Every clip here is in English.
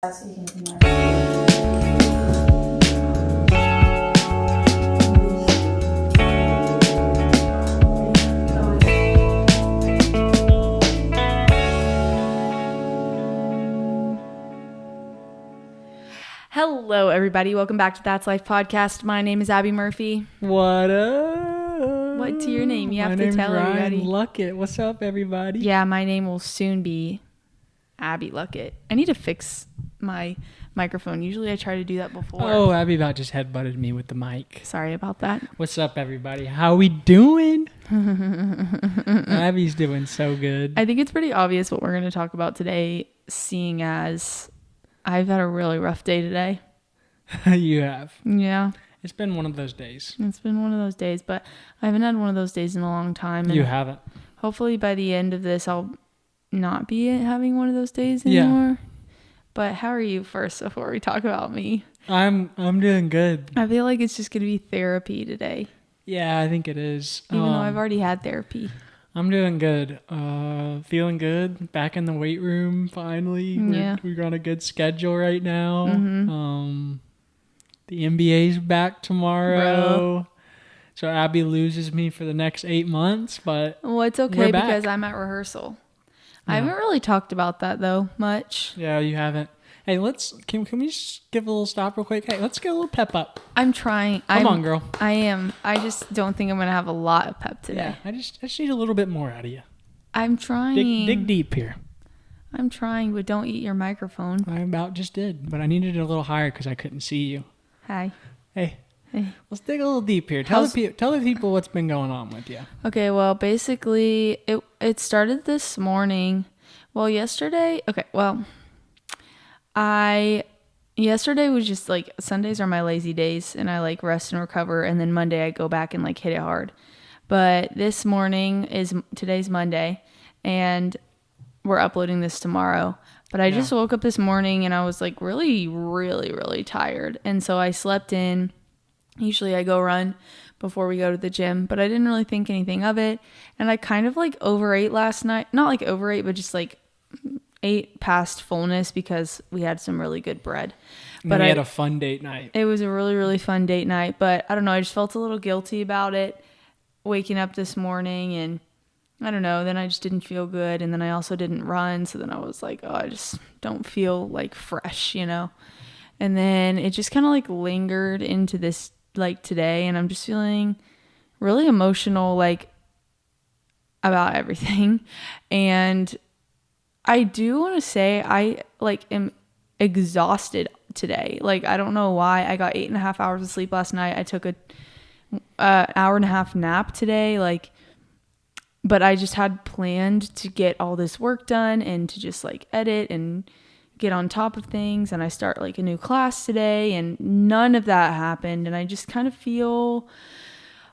Hello, everybody. Welcome back to That's Life Podcast. My name is Abby Murphy. What up? What's your name? You have to tell Ryan everybody. Luckett. What's up, everybody? Yeah, my name will soon be Abby Luckett. I need to fix my microphone. Usually I try to do that before. Oh, Abby about just headbutted me with the mic. Sorry about that. What's up, everybody? How we doing? Abby's doing so good. I think it's pretty obvious what we're going to talk about today, seeing as I've had a really rough day today. You have. Yeah. It's been one of those days. It's been one of those days, but I haven't had one of those days in a long time. And you haven't. Hopefully by the end of this, I'll not be having one of those days anymore. Yeah. But how are you first before we talk about me? I'm doing good. I feel like it's just going to be therapy today. Yeah, I think it is. Even though I've already had therapy. I'm doing good. Feeling good. Back in the weight room finally. Yeah. We're on a good schedule right now. Mm-hmm. The NBA's back tomorrow. Bro. So Abby loses me for the next 8 months, but well, it's okay because I'm at rehearsal. Yeah. I haven't really talked about that though much. Yeah, you haven't. Hey, can we just give a little stop real quick? Hey, let's get a little pep up. I'm trying. Come on, girl. I am. I just don't think I'm going to have a lot of pep today. Yeah, I just need a little bit more out of you. I'm trying. Dig deep here. I'm trying, but don't eat your microphone. I about just did, but I needed it a little higher because I couldn't see you. Hi. Hey. Let's dig a little deep here. Tell the people what's been going on with you. Okay, well, basically, it started this morning. Well, yesterday. Okay, well, yesterday was just like Sundays are my lazy days, and I like rest and recover, and then Monday I go back and like hit it hard. But this morning today's Monday, and we're uploading this tomorrow. But I just woke up this morning and I was like really, really, really tired. And so I slept in. Usually I go run before we go to the gym, but I didn't really think anything of it. And I kind of like overate last night. Not like overate, but just like ate past fullness because we had some really good bread. But we had a fun date night. It was a really, really fun date night. But I don't know. I just felt a little guilty about it waking up this morning, and I don't know, then I just didn't feel good, and then I also didn't run, so then I was like, oh, I just don't feel like fresh, you know? And then it just kind of like lingered into this like today, and I'm just feeling really emotional like about everything. And I do want to say I like am exhausted today. Like I don't know why. I got 8.5 hours of sleep last night. I took a hour and a half nap today, like, but I just had planned to get all this work done and to just like edit and get on top of things. And I start like a new class today, and none of that happened. And I just kind of feel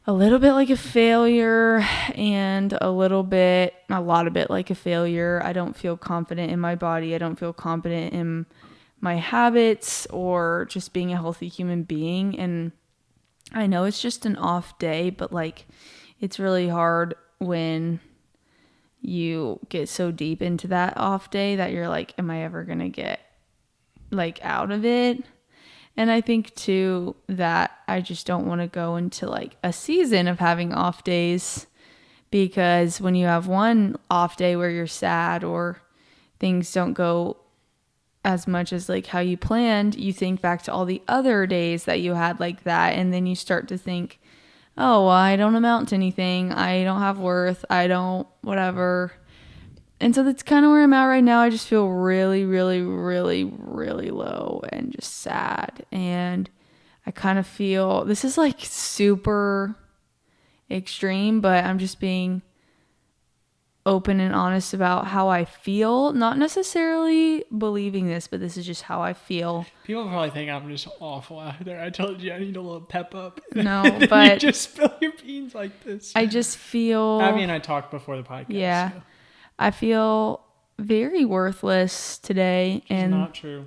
a little bit like a failure, and a lot of it like a failure. I don't feel confident in my body. I don't feel confident in my habits or just being a healthy human being. And I know it's just an off day, but like it's really hard when you get so deep into that off day that you're like, am I ever going to get like out of it? And I think too that I just don't want to go into like a season of having off days, because when you have one off day where you're sad or things don't go as much as like how you planned, you think back to all the other days that you had like that, and then you start to think, oh, well, I don't amount to anything. I don't have worth. I don't whatever. And so that's kind of where I'm at right now. I just feel really, really, really, really low and just sad. And I kind of feel this is like super extreme, but I'm just being open and honest about how I feel. Not necessarily believing this, but this is just how I feel. People probably think I'm just awful out there. I told you I need a little pep up. No, but you just spill your beans like this. I just feel Abby and I talked before the podcast. Yeah. So. I feel very worthless today. It's and not true.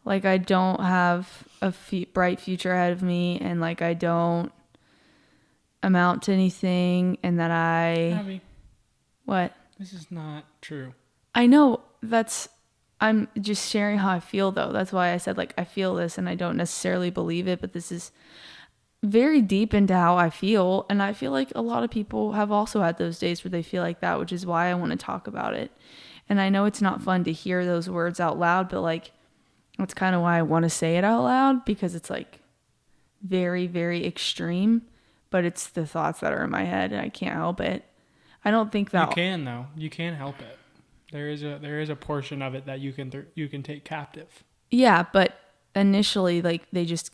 Like I don't have a bright future ahead of me, and like I don't amount to anything, and that Abby. What? This is not true. I know I'm just sharing how I feel, though. That's why I said, like, I feel this and I don't necessarily believe it, but this is very deep into how I feel. And I feel like a lot of people have also had those days where they feel like that, which is why I want to talk about it. And I know it's not fun to hear those words out loud, but like, that's kind of why I want to say it out loud, because it's like very, very extreme, but it's the thoughts that are in my head and I can't help it. I don't think that you can, though. You can help it. There is a portion of it that you can take captive. Yeah, but initially, like, they just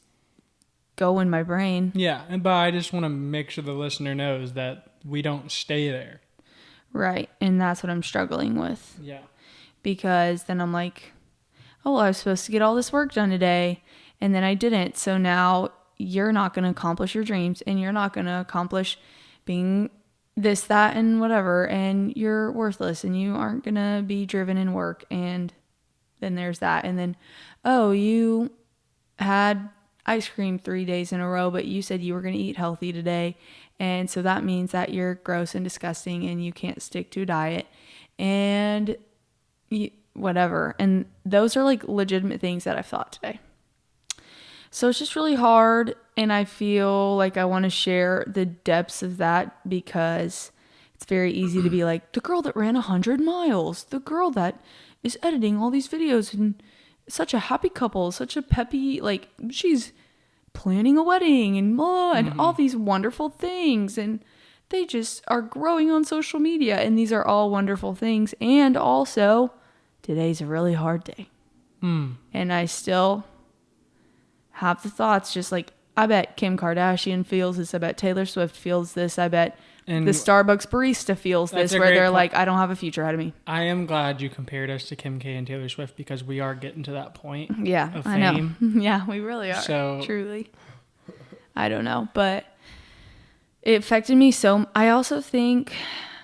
go in my brain. Yeah, but I just want to make sure the listener knows that we don't stay there. Right, and that's what I'm struggling with. Yeah. Because then I'm like, oh, I was supposed to get all this work done today, and then I didn't. So now you're not going to accomplish your dreams, and you're not going to accomplish being this, that, and whatever, and you're worthless, and you aren't going to be driven in work, and then there's that. And then, oh, you had ice cream 3 days in a row, but you said you were going to eat healthy today, and so that means that you're gross and disgusting, and you can't stick to a diet, and whatever. And those are like legitimate things that I've thought today. So it's just really hard, and I feel like I want to share the depths of that, because it's very easy to be like, the girl that ran 100 miles, the girl that is editing all these videos, and such a happy couple, such a peppy, like, she's planning a wedding and all these wonderful things, and they just are growing on social media, and these are all wonderful things. And also, today's a really hard day. And I still have the thoughts, just like, I bet Kim Kardashian feels this, I bet Taylor Swift feels this, I bet the Starbucks barista feels this, where they're like, I don't have a future ahead of me. I am glad you compared us to Kim K and Taylor Swift, because we are getting to that point. Yeah, of I fame. know. Yeah, we really are. So, truly. I don't know, but it affected me so. I also think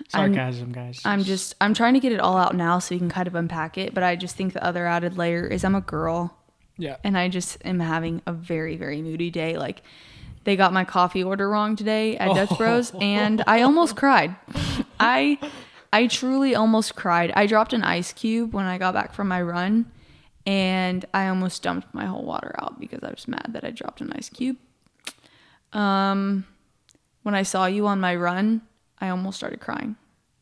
sarcasm, guys. I'm trying to get it all out now so you can kind of unpack it, but I just think the other added layer is I'm a girl. Yeah. And I just am having a very, very moody day. Like, they got my coffee order wrong today at Dutch Bros, and I almost cried. I truly almost cried. I dropped an ice cube when I got back from my run, and I almost dumped my whole water out because I was mad that I dropped an ice cube. When I saw you on my run, I almost started crying.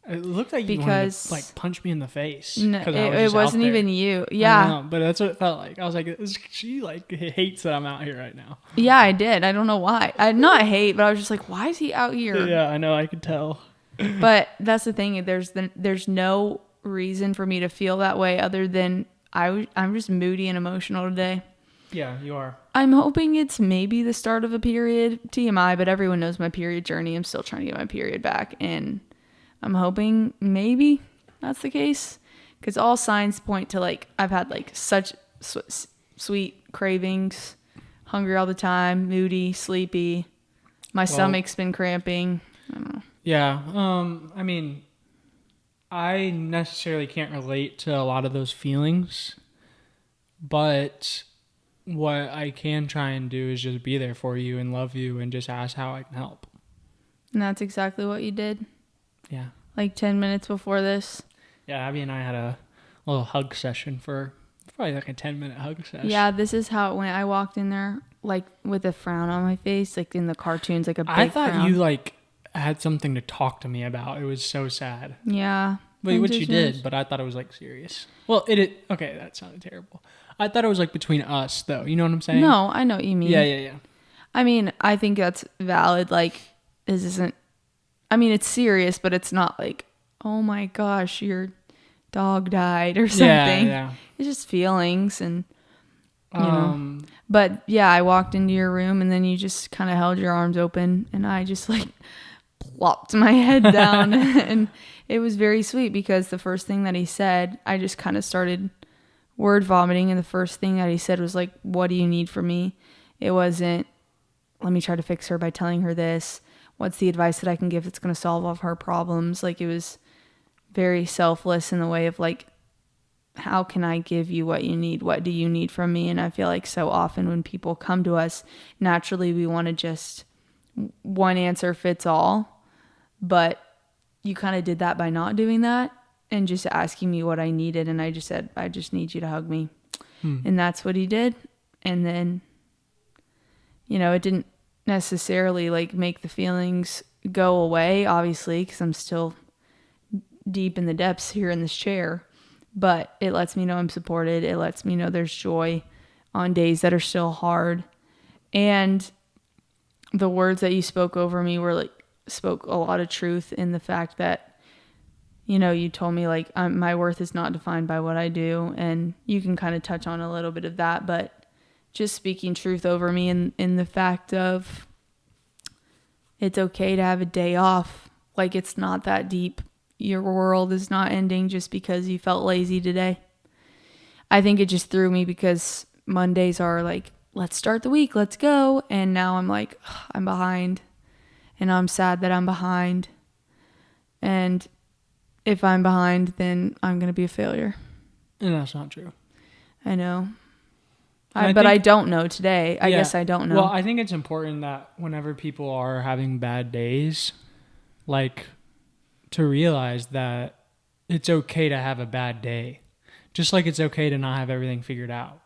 It looked like you wanted to, like, punch me in the face. No, it wasn't even you. Yeah. I know, but that's what it felt like. I was like, she, like, hates that I'm out here right now. Yeah, I did. I don't know why. I not hate, but I was just like, why is he out here? Yeah, I know. I could tell. But that's the thing. There's no reason for me to feel that way other than I'm just moody and emotional today. Yeah, you are. I'm hoping it's maybe the start of a period. TMI, but everyone knows my period journey. I'm still trying to get my period back, and I'm hoping maybe that's the case, because all signs point to, like, I've had, like, such sweet cravings, hungry all the time, moody, sleepy. My stomach's been cramping. I don't know. Yeah. I mean, I necessarily can't relate to a lot of those feelings, but what I can try and do is just be there for you and love you and just ask how I can help. And that's exactly what you did. Yeah. Like 10 minutes before this. Yeah, Abby and I had a little hug session for probably like a 10-minute hug session. Yeah, this is how it went. I walked in there, like, with a frown on my face, like in the cartoons, like a big I thought frown. you, like, had something to talk to me about. It was so sad. Yeah. But which you did, but I thought it was, like, serious. Well, okay, that sounded terrible. I thought it was, like, between us, though. You know what I'm saying? No, I know what you mean. Yeah. I mean, I think that's valid. Like, this isn't, I mean, it's serious, but it's not like, oh my gosh, your dog died or something. Yeah. It's just feelings, and, you know. But yeah, I walked into your room, and then you just kind of held your arms open, and I just, like, plopped my head down. And it was very sweet, because the first thing that he said, I just kind of started word vomiting, and the first thing that he said was like, what do you need from me? It wasn't, let me try to fix her by telling her this. What's the advice that I can give that's going to solve all of her problems? Like, it was very selfless in the way of, like, how can I give you what you need? What do you need from me? And I feel like so often when people come to us, naturally we want to just one answer fits all, but you kind of did that by not doing that. and just asking me what I needed. And I just said, I just need you to hug me. And that's what he did. And then, it didn't necessarily like make the feelings go away, obviously, because I'm still deep in the depths here in this chair. But it lets me know I'm supported. It lets me know there's joy on days that are still hard. And the words that you spoke over me spoke a lot of truth in the fact that, you told me like my worth is not defined by what I do. And you can kind of touch on a little bit of that, but just speaking truth over me in the fact of it's okay to have a day off. Like, it's not that deep. Your world is not ending just because you felt lazy today. I think it just threw me because Mondays are like, let's start the week, let's go. And now I'm like, I'm behind. And I'm sad that I'm behind. And if I'm behind, then I'm going to be a failure. And that's not true. I know. But I don't know today. I guess I don't know. Well, I think it's important that whenever people are having bad days, like, to realize that it's okay to have a bad day. Just like it's okay to not have everything figured out.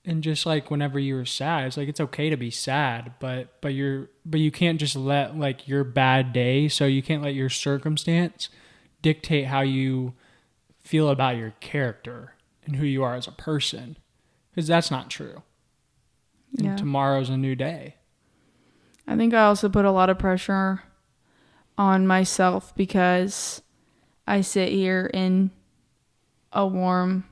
And just like whenever you were sad, it's like it's okay to be sad, but you can't just let like your bad day, so you can't let your circumstance dictate how you feel about your character and who you are as a person. Because that's not true. And tomorrow's a new day. I think I also put a lot of pressure on myself because I sit here in a warm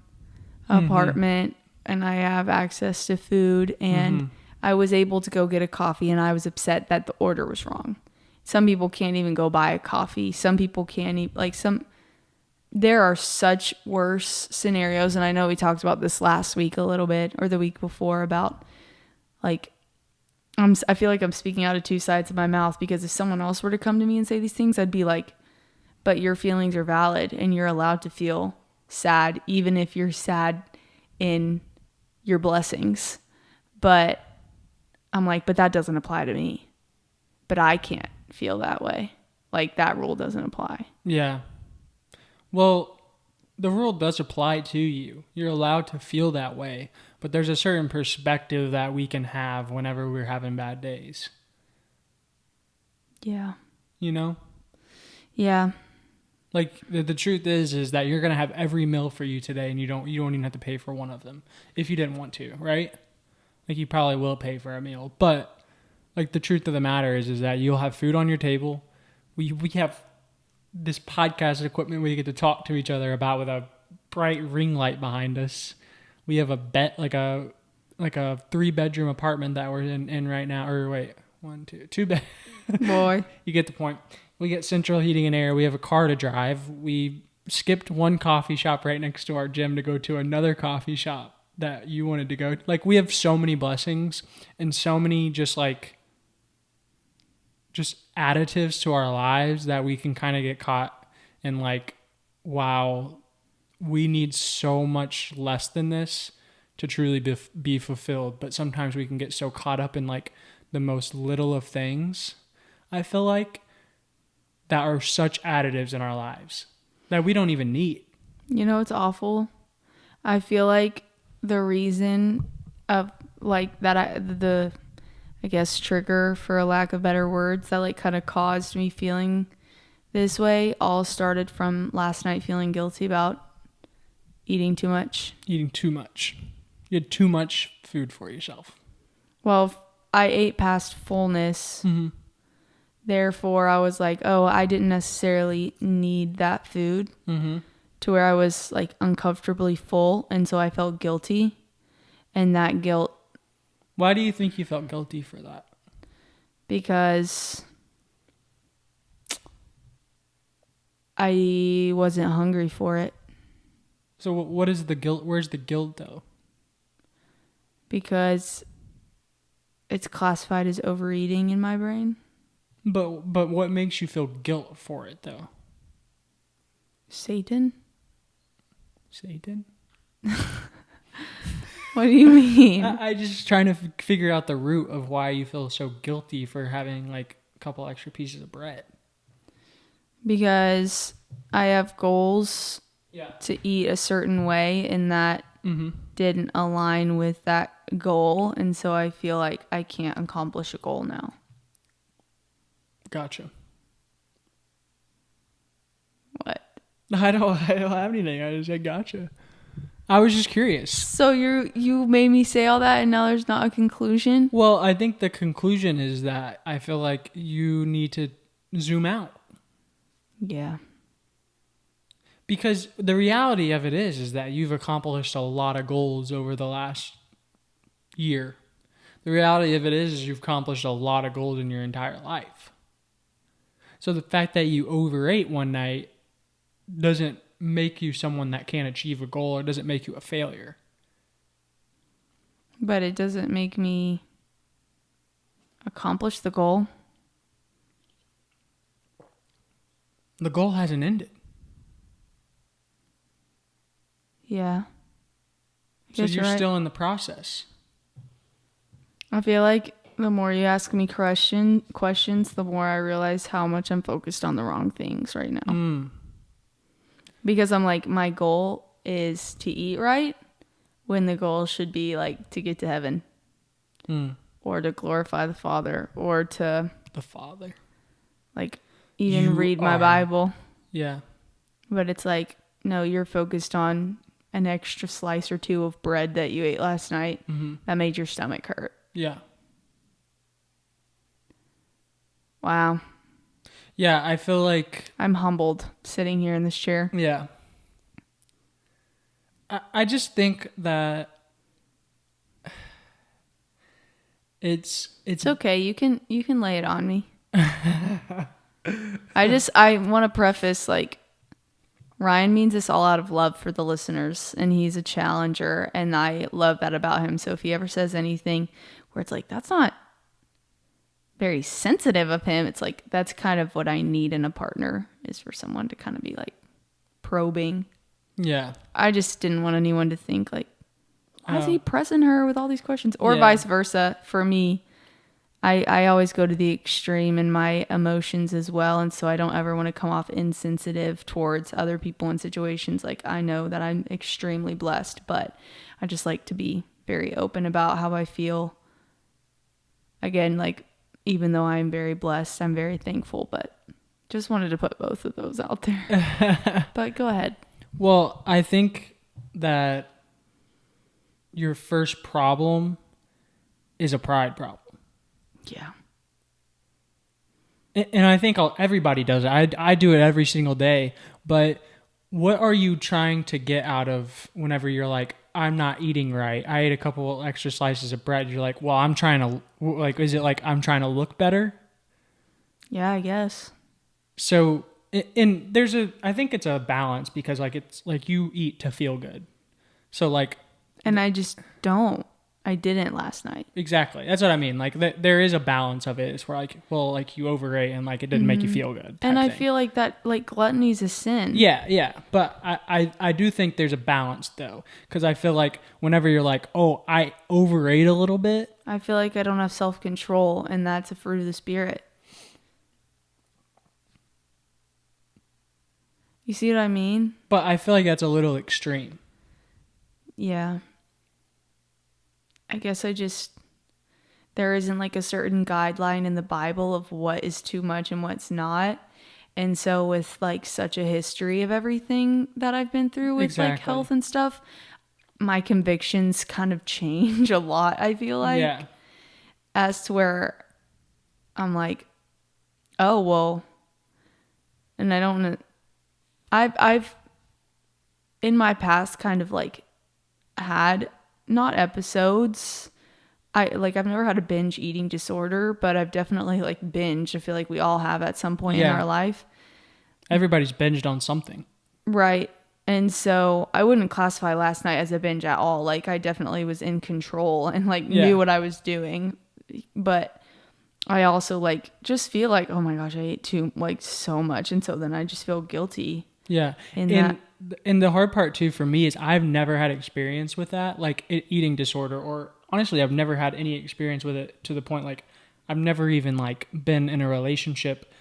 apartment and I have access to food, and I was able to go get a coffee, and I was upset that the order was wrong. Some people can't even go buy a coffee. Some people can't eat, there are such worse scenarios. And I know we talked about this last week a little bit, or the week before, about like, I feel like I'm speaking out of two sides of my mouth, because if someone else were to come to me and say these things, I'd be like, but your feelings are valid and you're allowed to feel sad, even if you're sad in your blessings. But I'm like, but that doesn't apply to me. But I can't feel that way. Like, that rule doesn't apply. Yeah. Well, the rule does apply to you. You're allowed to feel that way. But there's a certain perspective that we can have whenever we're having bad days. Yeah. Yeah. Like, the truth is that you're going to have every meal for you today, and you don't even have to pay for one of them if you didn't want to, right? Like, you probably will pay for a meal. But, like, the truth of the matter is that you'll have food on your table. We have this podcast equipment we get to talk to each other about with a bright ring light behind us. We have a like a 3-bedroom apartment that we're in right now. Or wait, 2 bed. Boy. You get the point. We get central heating and air. We have a car to drive. We skipped one coffee shop right next to our gym to go to another coffee shop that you wanted to go. Like, we have so many blessings and so many just additives to our lives that we can kind of get caught in like, wow, we need so much less than this to truly be fulfilled. But sometimes we can get so caught up in like the most little of things, I feel like, that are such additives in our lives that we don't even need. It's awful. I feel like the reason of like that, I guess trigger, for a lack of better words, that like kind of caused me feeling this way all started from last night feeling guilty about eating too much. You had too much food for yourself. Well, I ate past fullness. Mm-hmm. Therefore, I was like, oh, I didn't necessarily need that food, to where I was like uncomfortably full. And so I felt guilty. And that guilt. Why do you think you felt guilty for that? Because I wasn't hungry for it. So what is the guilt? Where's the guilt though? Because it's classified as overeating in my brain. But what makes you feel guilt for it though? Satan? What do you mean? I just trying to figure out the root of why you feel so guilty for having like a couple extra pieces of bread. Because I have goals Yeah. to eat a certain way, and that didn't align with that goal, and so I feel like I can't accomplish a goal now. Gotcha. What? I don't have anything. I just said gotcha. I was just curious. So you made me say all that, and now there's not a conclusion? Well, I think the conclusion is that I feel like you need to zoom out. Yeah. Because the reality of it is that you've accomplished a lot of goals over the last year. The reality of it is you've accomplished a lot of goals in your entire life. So the fact that you overate one night doesn't make you someone that can't achieve a goal, or doesn't make you a failure. But it doesn't make me accomplish the goal. The goal hasn't ended. Yeah. So you're right. still in the process. I feel like the more you ask me questions, the more I realize how much I'm focused on the wrong things right now. Because I'm like, my goal is to eat right, when the goal should be like to get to heaven. Or to glorify the Father, or to The Father. like even read my Bible. Yeah. But it's like, no, you're focused on an extra slice or two of bread that you ate last night that made your stomach hurt. Yeah. Wow. Yeah, I feel like... I'm humbled sitting here in this chair. Yeah. I just think that it's okay. You can lay it on me. I want to preface, like, Ryan means this all out of love for the listeners, and he's a challenger, and I love that about him. So if he ever says anything where it's like, that's not very sensitive of him, it's like, that's kind of what I need in a partner, is for someone to kind of be like probing. Yeah. I just didn't want anyone to think like, why is he pressing her with all these questions? Or vice versa. For me, I always go to the extreme in my emotions as well. And so I don't ever want to come off insensitive towards other people in situations. Like, I know that I'm extremely blessed, but I just like to be very open about how I feel. Again, like, even though I'm very blessed, I'm very thankful, but just wanted to put both of those out there. But go ahead. Well, I think that your first problem is a pride problem. Yeah. And I think everybody does it. I do it every single day. But what are you trying to get out of whenever you're like, I'm not eating right? I ate a couple extra slices of bread. You're like, well, I'm trying to, like, is it like I'm trying to look better? Yeah, I guess. So, and I think it's a balance, because like, it's like you eat to feel good. So like. And I just don't. I didn't last night. Exactly. That's what I mean. Like, there is a balance of it. It's where like, well, like you overate and like it didn't make you feel good. And I feel like that, like, gluttony is a sin. Yeah. But I do think there's a balance though. Because I feel like whenever you're like, oh, I overate a little bit. I feel like I don't have self-control, and that's a fruit of the Spirit. You see what I mean? But I feel like that's a little extreme. Yeah. I guess there isn't like a certain guideline in the Bible of what is too much and what's not. And so with like such a history of everything that I've been through with like health and stuff, my convictions kind of change a lot, I feel like. Yeah. As to where I'm like, oh, well, and I don't know. I've in my past kind of like had not episodes. I've never had a binge eating disorder, but I've definitely like binged. I feel like we all have at some point in our life. Everybody's binged on something. Right. And so I wouldn't classify last night as a binge at all. Like, I definitely was in control and like knew what I was doing. But I also like just feel like, oh my gosh, I ate so much. And so then I just feel guilty. Yeah. And the hard part too for me is I've never had experience with that, like eating disorder, or honestly, I've never had any experience with it to the point, like I've never even like been in a relationship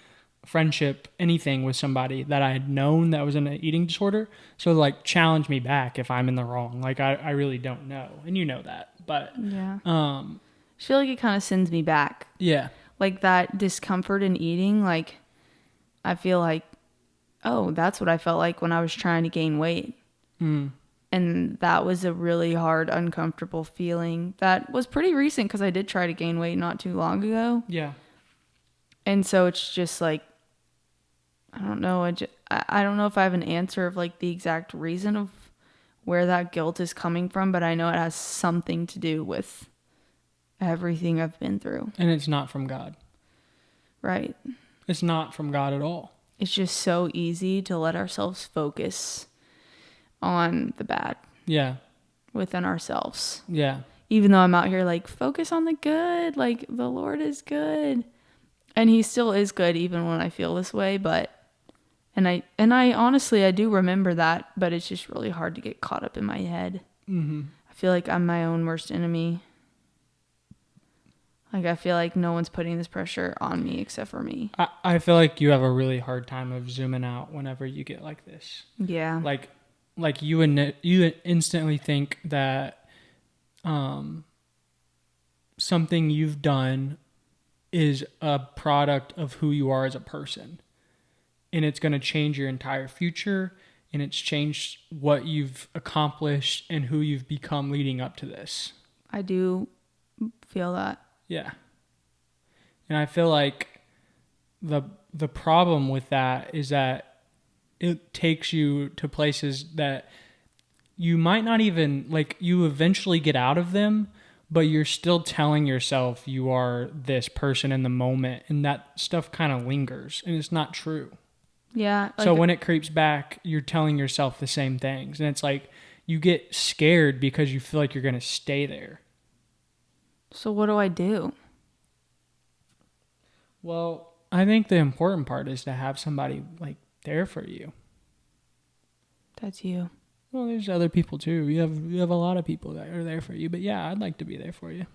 friendship, anything with somebody that I had known that was in an eating disorder. So like challenge me back if I'm in the wrong. Like I really don't know. And you know that. But Yeah. I feel like it kind of sends me back. Yeah. Like that discomfort in eating, like I feel like, oh, that's what I felt like when I was trying to gain weight. And that was a really hard, uncomfortable feeling. That was pretty recent because I did try to gain weight not too long ago. Yeah. And so it's just like, I don't know. I don't know if I have an answer of like the exact reason of where that guilt is coming from, but I know it has something to do with everything I've been through. And it's not from God. Right. It's not from God at all. It's just so easy to let ourselves focus on the bad. Yeah. Within ourselves. Yeah. Even though I'm out here like, focus on the good. Like, the Lord is good. And he still is good even when I feel this way, but and I honestly I do remember that, but it's just really hard to get caught up in my head. I feel like I'm my own worst enemy. Like I feel like no one's putting this pressure on me except for me. I feel like you have a really hard time of zooming out whenever you get like this. Yeah. Like you instantly think that something you've done is a product of who you are as a person. And it's going to change your entire future, and it's changed what you've accomplished and who you've become leading up to this. I do feel that. Yeah. And I feel like the problem with that is that it takes you to places that you might not even, like, you eventually get out of them, but you're still telling yourself you are this person in the moment, and that stuff kind of lingers, and it's not true. Yeah. So when it creeps back, you're telling yourself the same things, and it's like you get scared because you feel like you're going to stay there. So what do I do? Well, I think the important part is to have somebody like there for you. That's you. Well, there's other people too. You have a lot of people that are there for you, but yeah, I'd like to be there for you.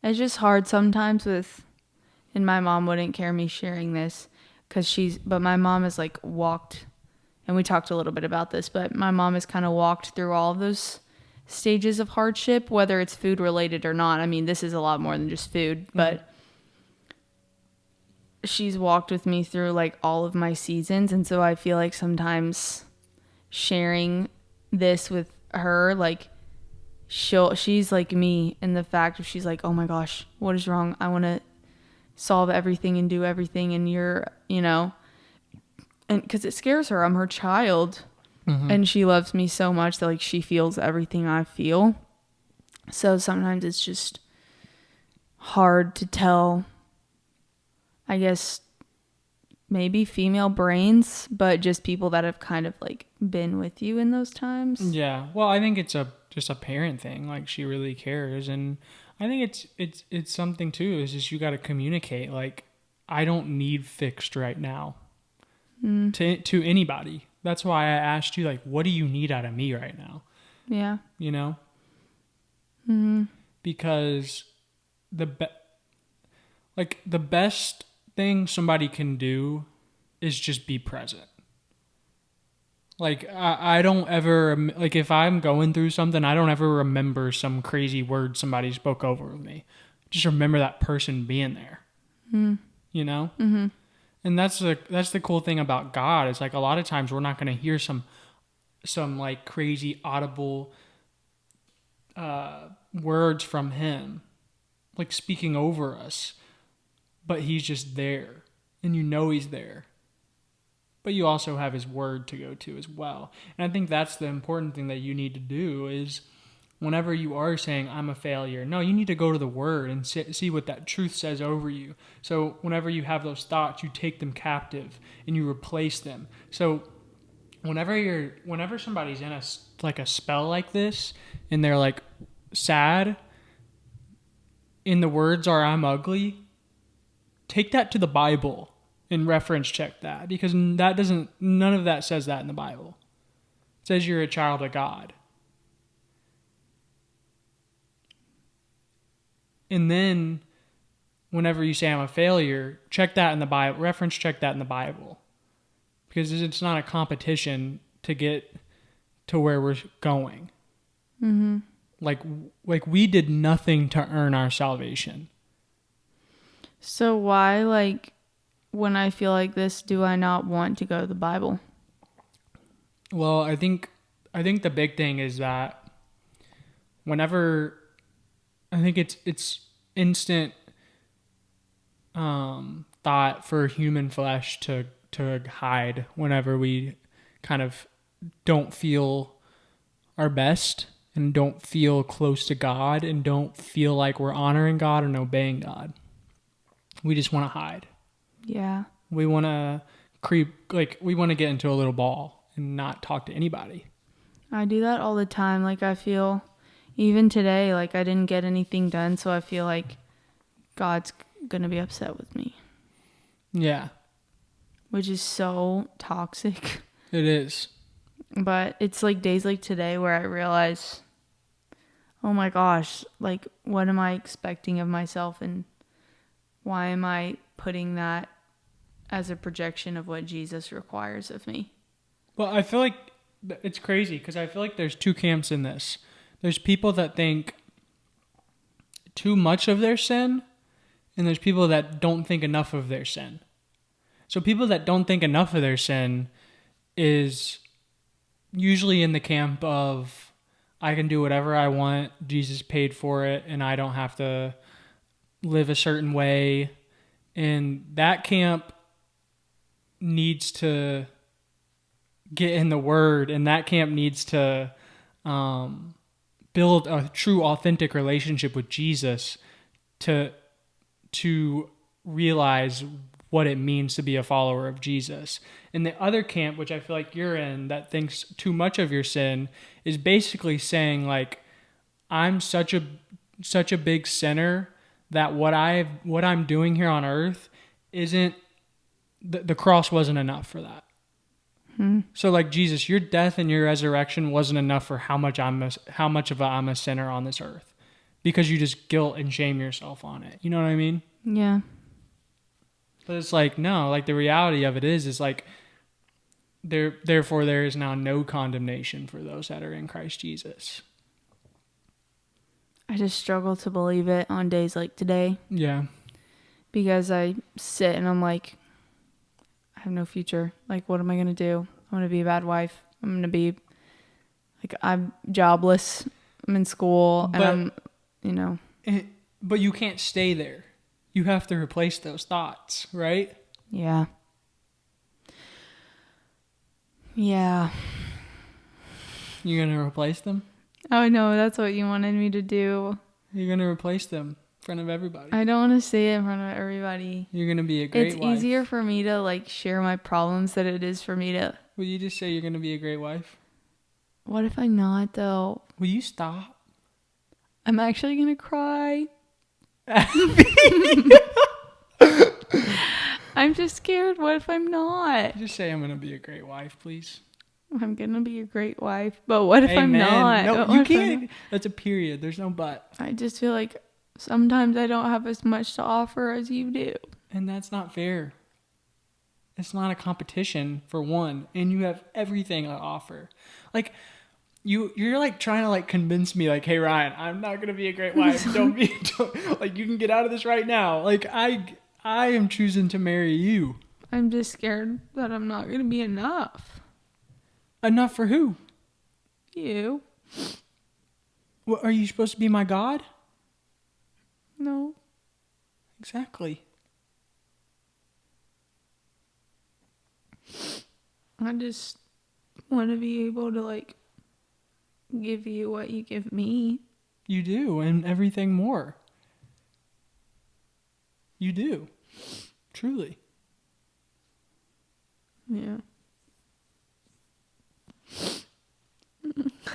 It's just hard sometimes and my mom wouldn't care me sharing this but my mom has like walked, and we talked a little bit about this, but my mom has kind of walked through all of those stages of hardship, whether it's food related or not. I mean, this is a lot more than just food, but she's walked with me through like all of my seasons. And so I feel like sometimes sharing this with her, like she's like me in the fact of she's like, oh my gosh, what is wrong? I want to solve everything and do everything, and you're, and because it scares her. I'm her child. And she loves me so much that like she feels everything I feel. So sometimes it's just hard to tell, I guess, maybe female brains, but just people that have kind of like been with you in those times. Yeah. Well, I think it's just a parent thing. Like she really cares, and I think it's something too. Is just you got to communicate. Like I don't need fixed right now to anybody. That's why I asked you, like, what do you need out of me right now? Yeah. Because the best thing somebody can do is just be present. Like, I don't ever, like, if I'm going through something, I don't ever remember some crazy word somebody spoke over me. Just remember that person being there. And that's the cool thing about God. Is like a lot of times we're not going to hear some like crazy audible words from him, like speaking over us, but he's just there, and he's there. But you also have his word to go to as well. And I think that's the important thing that you need to do is whenever you are saying, I'm a failure, no, you need to go to the word and see what that truth says over you. So whenever you have those thoughts, you take them captive and you replace them. So whenever somebody's in a spell like this and they're like sad and the words are, I'm ugly, take that to the Bible and reference check that, because none of that says that in the Bible. It says you're a child of God. And then whenever you say I'm a failure, check that in the Bible, reference check that in the Bible. Because it's not a competition to get to where we're going. Mm-hmm. Like we did nothing to earn our salvation. So why, like, when I feel like this, do I not want to go to the Bible? Well, I think the big thing is that whenever I think it's instant thought for human flesh to hide whenever we kind of don't feel our best and don't feel close to God and don't feel like we're honoring God and obeying God. We just want to hide. Yeah. We want to we want to get into a little ball and not talk to anybody. I do that all the time. Like, I feel, even today, like, I didn't get anything done, so I feel like God's gonna be upset with me. Yeah. Which is so toxic. It is. But it's like days like today where I realize, oh my gosh, like, what am I expecting of myself, and why am I putting that as a projection of what Jesus requires of me? Well, I feel like it's crazy because I feel like there's two camps in this. There's people that think too much of their sin, and there's people that don't think enough of their sin. So people that don't think enough of their sin is usually in the camp of, I can do whatever I want, Jesus paid for it, and I don't have to live a certain way. And that camp needs to get in the Word, and that camp needs to build a true, authentic relationship with Jesus to realize what it means to be a follower of Jesus. And the other camp, which I feel like you're in, that thinks too much of your sin, is basically saying, like, I'm such a big sinner that what I'm doing here on earth isn't, the cross wasn't enough for that. So, like, Jesus, your death and your resurrection wasn't enough for how much I'm a sinner on this earth, because you just guilt and shame yourself on it. You know what I mean? Yeah. But it's like, no, like, the reality of it is like, therefore there is now no condemnation for those that are in Christ Jesus. I just struggle to believe it on days like today. Yeah. Because I sit and I'm like, I have no future. Like, what am I going to do? I'm going to be a bad wife. I'm going to be, like, I'm jobless. I'm in school. But, and I'm, But you can't stay there. You have to replace those thoughts, right? Yeah. Yeah. You're going to replace them? Oh, no, that's what you wanted me to do. You're going to replace them in front of everybody. I don't want to say it in front of everybody. You're going to be a great wife. It's easier for me to, like, share my problems than it is for me to... Will you just say you're going to be a great wife? What if I'm not, though? Will you stop? I'm actually going to cry. I'm just scared. What if I'm not? Just say I'm going to be a great wife, please. I'm going to be a great wife. But what if I'm not? No, you can't. That's a period. There's no but. I just feel like sometimes I don't have as much to offer as you do. And that's not fair. It's not a competition, for one. And you have everything to offer. Like, you're like trying to like convince me, like, hey Ryan, I'm not gonna be a great wife. Don't like, you can get out of this right now. Like, I am choosing to marry you. I'm just scared that I'm not gonna be enough. Enough for who? You. What, are you supposed to be my God? No. Exactly. I just want to be able to, like, give you what you give me. You do, and everything more. You do. Truly. Yeah.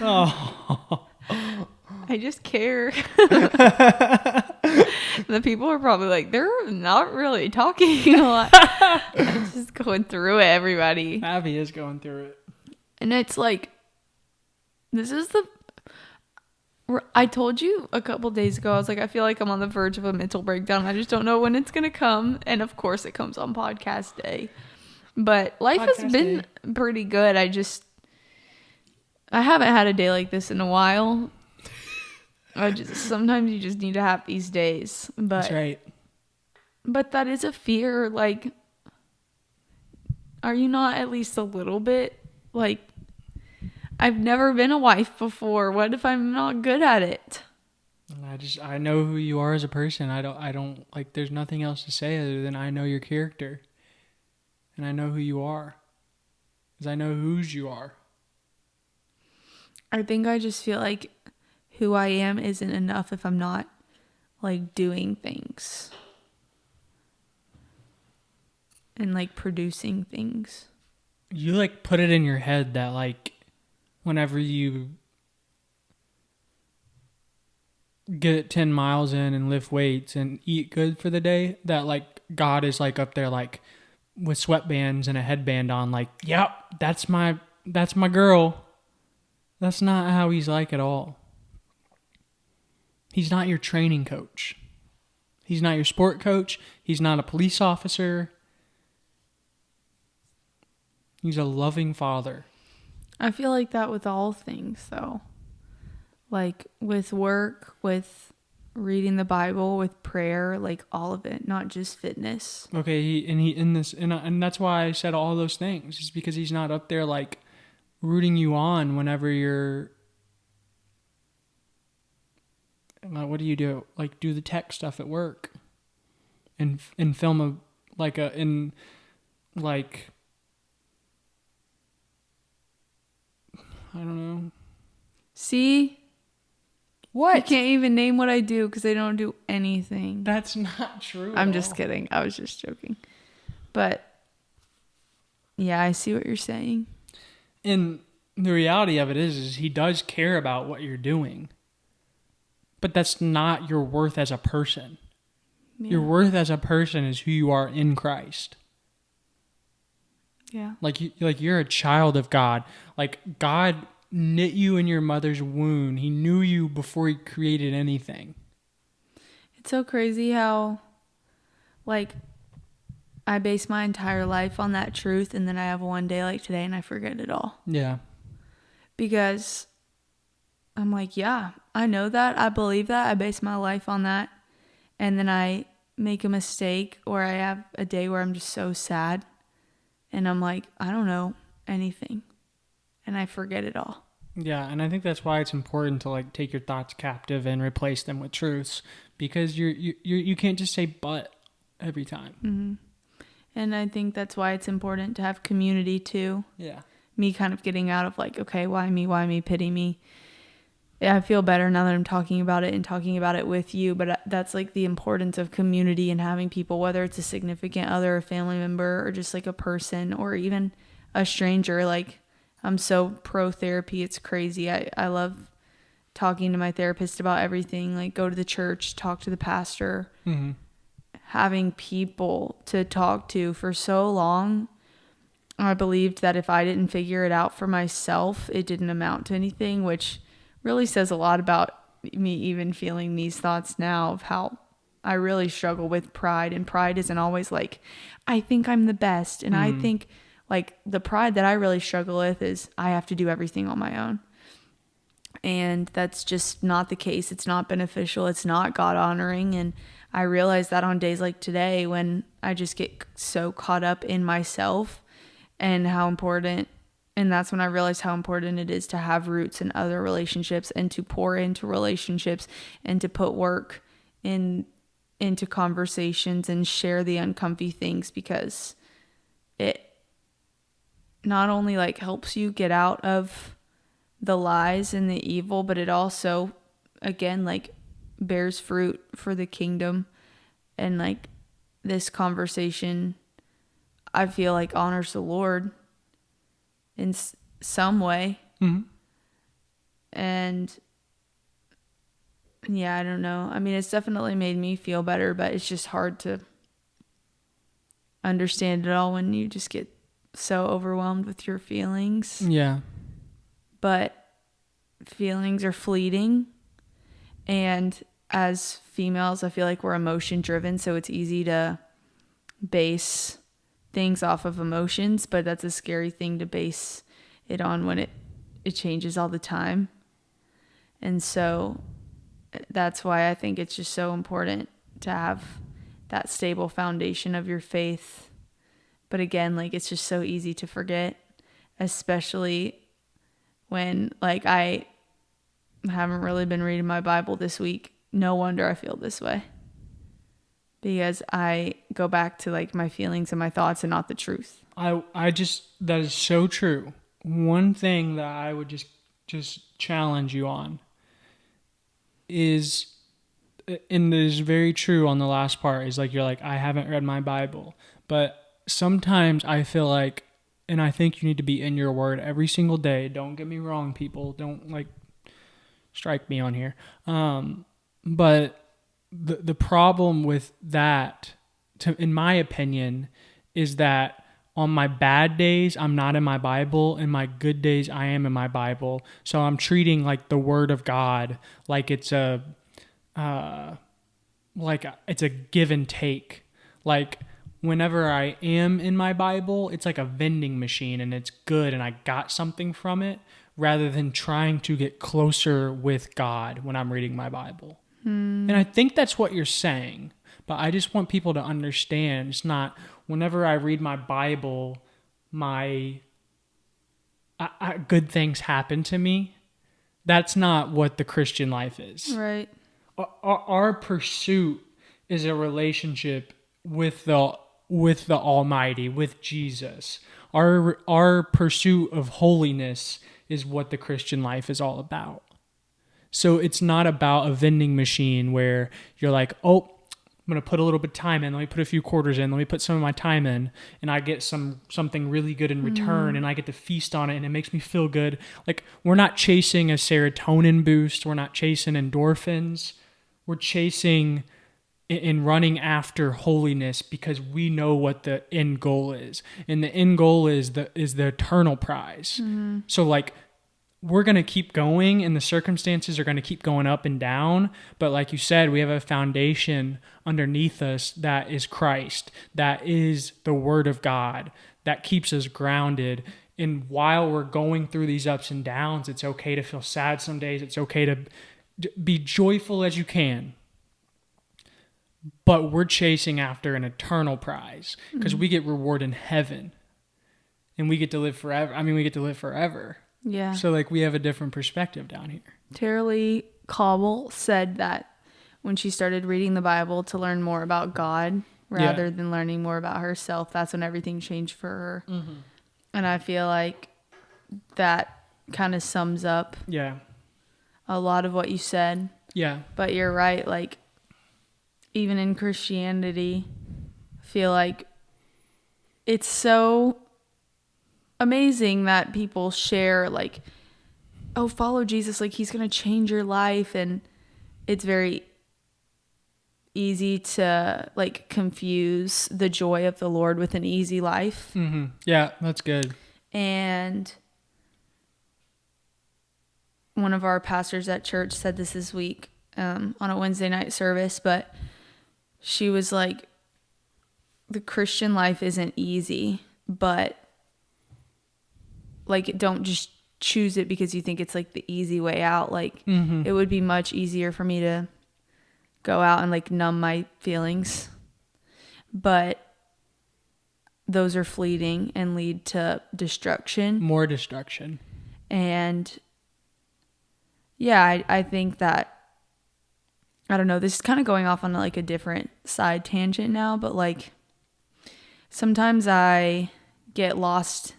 Oh. I just care. The people are probably like, they're not really talking a lot. I'm just going through it, everybody. Abby is going through it. And it's like, this is I told you a couple days ago, I was like, I feel like I'm on the verge of a mental breakdown. I just don't know when it's going to come. And of course, it comes on podcast day. But life has been pretty good. I haven't had a day like this in a while. Sometimes you just need to have these days. But, that's right. But that is a fear. Like, are you not at least a little bit? Like, I've never been a wife before. What if I'm not good at it? I know who you are as a person. I don't like, there's nothing else to say other than I know your character. And I know who you are. Because I know whose you are. I think I just feel like who I am isn't enough if I'm not, like, doing things. And, like, producing things. You, like, put it in your head that, like, whenever you get 10 miles in and lift weights and eat good for the day, that, like, God is, like, up there, like, with sweatbands and a headband on, like, yep, that's my girl. That's not how he's like at all. He's not your training coach. He's not your sport coach. He's not a police officer. He's a loving father. I feel like that with all things, though. Like, with work, with reading the Bible, with prayer, like, all of it, not just fitness. Okay, and that's why I said all those things. Is because he's not up there, like, rooting you on whenever you're, what do you do? Like, do the tech stuff at work and film I don't know. See? What? I can't even name what I do because I don't do anything. That's not true. I'm just kidding. I was just joking. But, yeah, I see what you're saying. And the reality of it is he does care about what you're doing. But that's not your worth as a person. Yeah. Your worth as a person is who you are in Christ. Yeah. Like you're a child of God. Like, God knit you in your mother's womb. He knew you before he created anything. It's so crazy how, like, I base my entire life on that truth, and then I have one day like today and I forget it all. Yeah. Because I'm like, yeah, I know that. I believe that. I base my life on that. And then I make a mistake, or I have a day where I'm just so sad. And I'm like, I don't know anything. And I forget it all. Yeah, and I think that's why it's important to, like, take your thoughts captive and replace them with truths. Because you can't just say but every time. Mm-hmm. And I think that's why it's important to have community too. Yeah. Me kind of getting out of, like, okay, why me, pity me. Yeah, I feel better now that I'm talking about it and talking about it with you. But that's, like, the importance of community and having people, whether it's a significant other, a family member, or just, like, a person or even a stranger. Like, I'm so pro therapy. It's crazy. I love talking to my therapist about everything. Like, go to the church, talk to the pastor. Mm-hmm. Having people to talk to. For so long, I believed that if I didn't figure it out for myself, it didn't amount to anything, which really says a lot about me even feeling these thoughts now of how I really struggle with pride. And pride isn't always like, I think I'm the best. And I think, like, the pride that I really struggle with is I have to do everything on my own. And that's just not the case. It's not beneficial. It's not God honoring. And I realize that on days like today when I just get so caught up in myself and how important, and that's when I realized how important it is to have roots in other relationships and to pour into relationships and to put work into conversations and share the uncomfy things, because it not only, like, helps you get out of the lies and the evil, but it also, again, like, bears fruit for the kingdom. And, like, this conversation, I feel like, honors the Lord in some way. Mm-hmm. And yeah, I don't know. I mean, it's definitely made me feel better, but it's just hard to understand it all when you just get so overwhelmed with your feelings. Yeah. But feelings are fleeting. And as females, I feel like we're emotion driven, so it's easy to base things off of emotions, but that's a scary thing to base it on when it changes all the time. And so that's why I think it's just so important to have that stable foundation of your faith. But again, like, it's just so easy to forget, especially when, like, I haven't really been reading my Bible this week. No wonder I feel this way, because I go back to, like, my feelings and my thoughts and not the truth. That is so true. One thing that I would just challenge you on is, and it is very true on the last part, is like, you're like, I haven't read my Bible. But sometimes I feel like, and I think you need to be in your word every single day. Don't get me wrong, people. Don't, like, strike me on here. But the problem with that, in my opinion, is that on my bad days, I'm not in my Bible, and my good days, I am in my Bible. So I'm treating, like, the Word of God like it's a give and take. Like, whenever I am in my Bible, it's like a vending machine, and it's good, and I got something from it, rather than trying to get closer with God when I'm reading my Bible. And I think that's what you're saying. But I just want people to understand, it's not whenever I read my Bible, good things happen to me. That's not what the Christian life is. Right. Our pursuit is a relationship with the Almighty, with Jesus. Our pursuit of holiness is what the Christian life is all about. So it's not about a vending machine where you're like, oh, I'm going to put a little bit of time in. Let me put a few quarters in. Let me put some of my time in, and I get something really good in return, and I get to feast on it, and it makes me feel good. Like, we're not chasing a serotonin boost. We're not chasing endorphins. We're chasing and running after holiness because we know what the end goal is. And the end goal is the eternal prize. Mm-hmm. So, like, we're going to keep going, and the circumstances are going to keep going up and down. But like you said, we have a foundation underneath us that is Christ, that is the Word of God, that keeps us grounded. And while we're going through these ups and downs, it's okay to feel sad some days. It's okay to be joyful as you can. But we're chasing after an eternal prize, because we get reward in heaven, and we get to live forever. I mean, we get to live forever. Yeah. So, like, we have a different perspective down here. Tara Cobble said that when she started reading the Bible to learn more about God rather than learning more about herself, that's when everything changed for her. Mm-hmm. And I feel like that kind of sums up a lot of what you said. Yeah. But you're right. Like, even in Christianity, I feel like it's so amazing that people share, like, oh, follow Jesus, like, he's going to change your life. And it's very easy to, like, confuse the joy of the Lord with an easy life. Mm-hmm. Yeah, that's good. And one of our pastors at church said this week on a Wednesday night service, but she was like, the Christian life isn't easy, but, like, don't just choose it because you think it's, like, the easy way out. Like, it would be much easier for me to go out and, like, numb my feelings. But those are fleeting and lead to destruction. More destruction. And yeah, I think that, I don't know, this is kind of going off on, like, a different side tangent now, but, like, sometimes I get lost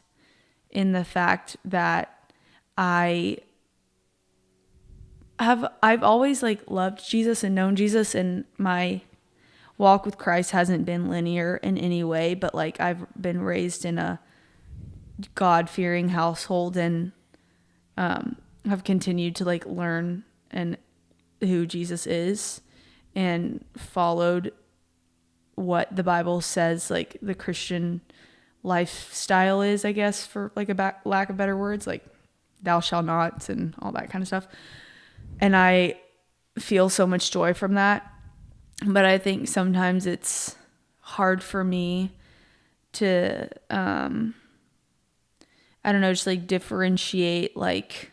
in the fact that I've always, like, loved Jesus and known Jesus, and my walk with Christ hasn't been linear in any way, but, like, I've been raised in a God-fearing household, and have continued to, like, learn and who Jesus is, and followed what the Bible says, like, the Christian lifestyle is, I guess, for, like, a lack of better words, like thou shalt not and all that kind of stuff. And I feel so much joy from that. But I think sometimes it's hard for me to, I don't know, just like differentiate, like,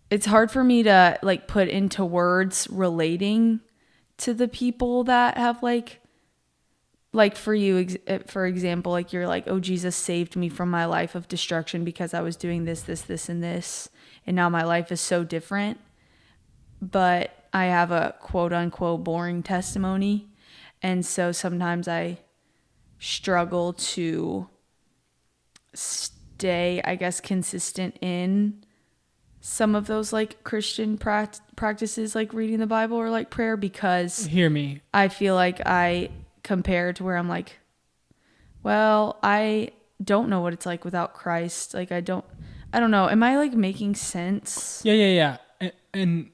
it's hard for me to like put into words relating to the people that have like for you, for example, like you're like, oh, Jesus saved me from my life of destruction because I was doing this, this, this, and this. And now my life is so different. But I have a quote unquote boring testimony. And so sometimes I struggle to stay, I guess, consistent in some of those like Christian practices, like reading the Bible or like prayer, because Hear me. I feel like I compare to where I'm like, well, I don't know what it's like without Christ. Like I don't know. Am I like making sense? Yeah. And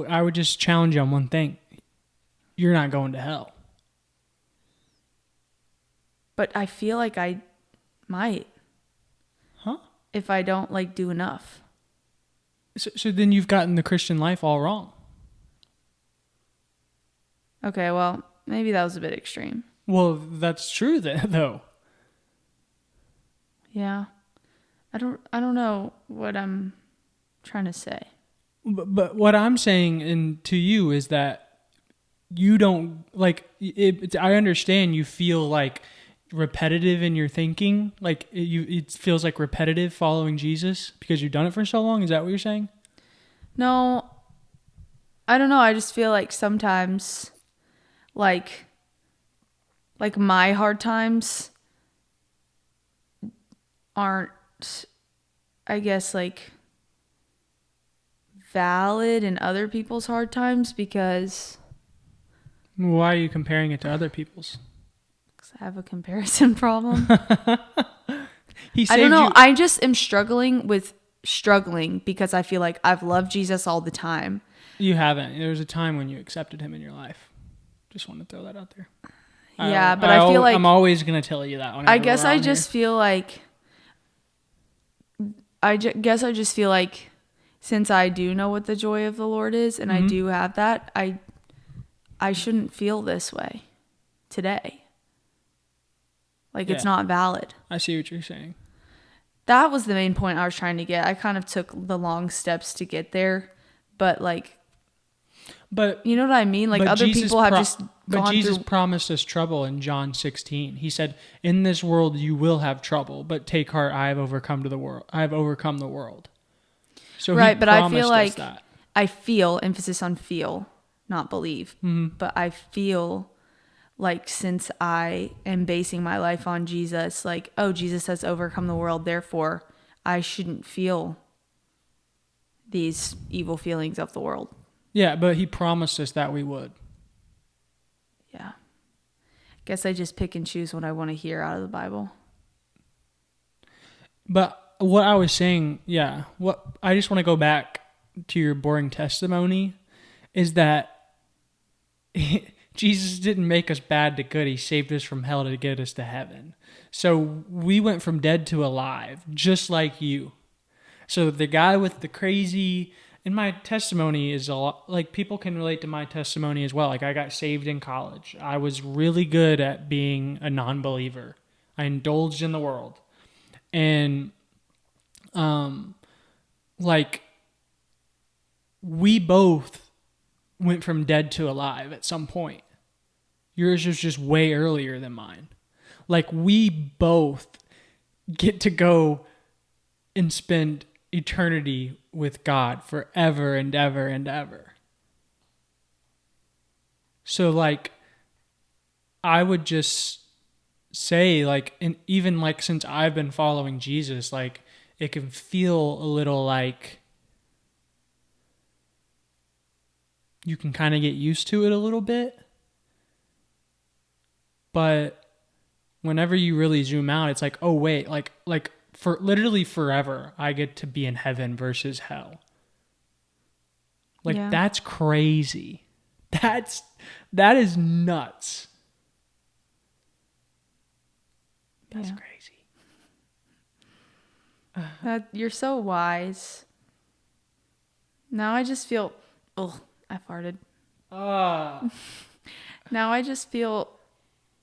I would just challenge you on one thing. You're not going to hell. But I feel like I might. Huh? If I don't like do enough. So then you've gotten the Christian life all wrong. Okay, well, maybe that was a bit extreme. Well, that's true though. Yeah. I don't know what I'm trying to say. But what I'm saying to you is that you don't like it. I understand you feel like repetitive in your thinking, like it feels like repetitive following Jesus because you've done it for so long. Is that what you're saying? No, I don't know. I just feel like sometimes, like my hard times aren't, I guess, like valid in other people's hard times because. Why are you comparing it to other people's? I have a comparison problem. I don't know. I just am struggling because I feel like I've loved Jesus all the time. You haven't. There was a time when you accepted him in your life. Just want to throw that out there. Yeah, but I feel like I'm always going to tell you that. I guess I just feel like I just feel like since I do know what the joy of the Lord is and I do have that, I shouldn't feel this way today. Like, it's not valid. I see what you're saying. That was the main point I was trying to get. I kind of took the long steps to get there, but you know what I mean? Like, other people have just gone But Jesus through. promised us trouble in John 16. He said, "In this world you will have trouble, but take heart, I have overcome the world." So Right, but I feel like that. emphasis on feel, not believe. But I feel like since I am basing my life on Jesus, like, oh, Jesus has overcome the world, therefore I shouldn't feel these evil feelings of the world. Yeah, but he promised us that we would. Yeah. Guess I just pick and choose what I want to hear out of the Bible. But what I was saying, what I just want to go back to your boring testimony is that Jesus didn't make us bad to good. He saved us from hell to get us to heaven. So we went from dead to alive, just like you. So the guy with the crazy, and my testimony is a lot, like people can relate to my testimony as well. Like I got saved in college. I was really good at being a non-believer. I indulged in the world. And like we both went from dead to alive at some point. Yours was just way earlier than mine. Like we both get to go and spend eternity with God forever and ever and ever. So like I would just say like, and even like since I've been following Jesus, like it can feel a little like you can kind of get used to it a little bit. But whenever you really zoom out, it's like, oh wait, like for literally forever, I get to be in heaven versus hell. Like that's crazy. That is nuts. That's crazy. You're so wise. Now I just feel, oh, I farted. Ah. Now I just feel,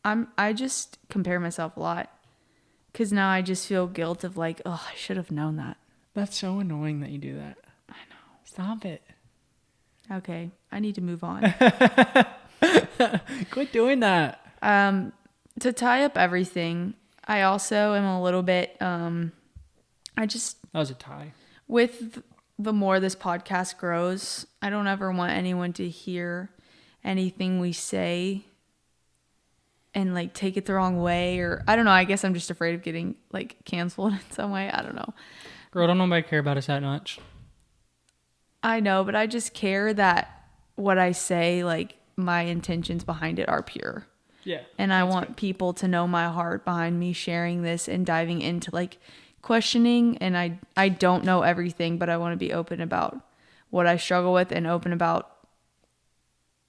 I just compare myself a lot. Because now I just feel guilt of like, oh, I should have known that. That's so annoying that you do that. I know. Stop it. Okay, I need to move on. Quit doing that. To tie up everything, I also am a little bit, that was a tie. With the more this podcast grows, I don't ever want anyone to hear anything we say and like take it the wrong way, or I don't know. I guess I'm just afraid of getting like canceled in some way. I don't know. Girl, don't nobody care about us that much. I know, but I just care that what I say, like my intentions behind it are pure. Yeah. And I want people to know my heart behind me sharing this and diving into like questioning. And I don't know everything, but I want to be open about what I struggle with and open about,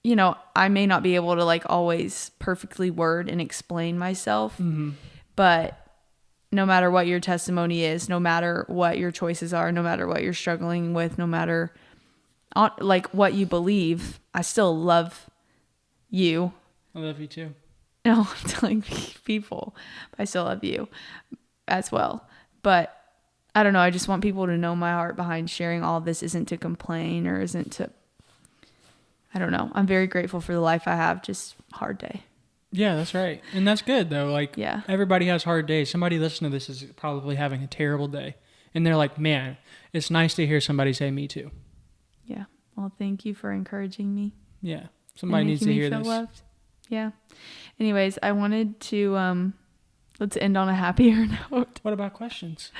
you know, I may not be able to like always perfectly word and explain myself, but no matter what your testimony is, no matter what your choices are, no matter what you're struggling with, no matter like what you believe, I still love you. I love you too. No, I'm telling people, I still love you as well. But I don't know. I just want people to know my heart behind sharing all of this isn't to complain or isn't to, I don't know. I'm very grateful for the life I have. Just hard day. Yeah, that's right. And that's good though. Like Yeah. Everybody has hard days. Somebody listening to this is probably having a terrible day. And they're like, man, it's nice to hear somebody say me too. Yeah. Well, thank you for encouraging me. Yeah. Somebody needs to hear this. Loved. Yeah. Anyways, I wanted to, let's end on a happier note. What about questions?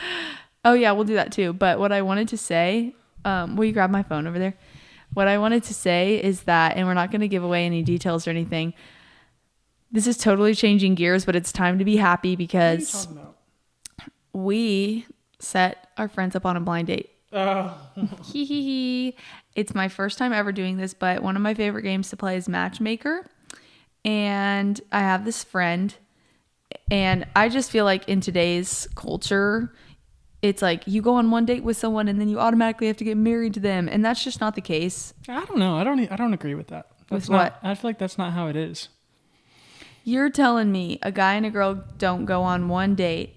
Oh yeah, we'll do that too. But what I wanted to say, will you grab my phone over there? What I wanted to say is that, and we're not going to give away any details or anything. This is totally changing gears, but it's time to be happy because what are you talking about? We set our friends up on a blind date. Oh. Hee hee hee. It's my first time ever doing this, but one of my favorite games to play is Matchmaker. And I have this friend, and I just feel like in today's culture, it's like you go on one date with someone and then you automatically have to get married to them. And that's just not the case. I don't know. I don't agree with that. With what? I feel like that's not how it is. You're telling me a guy and a girl don't go on one date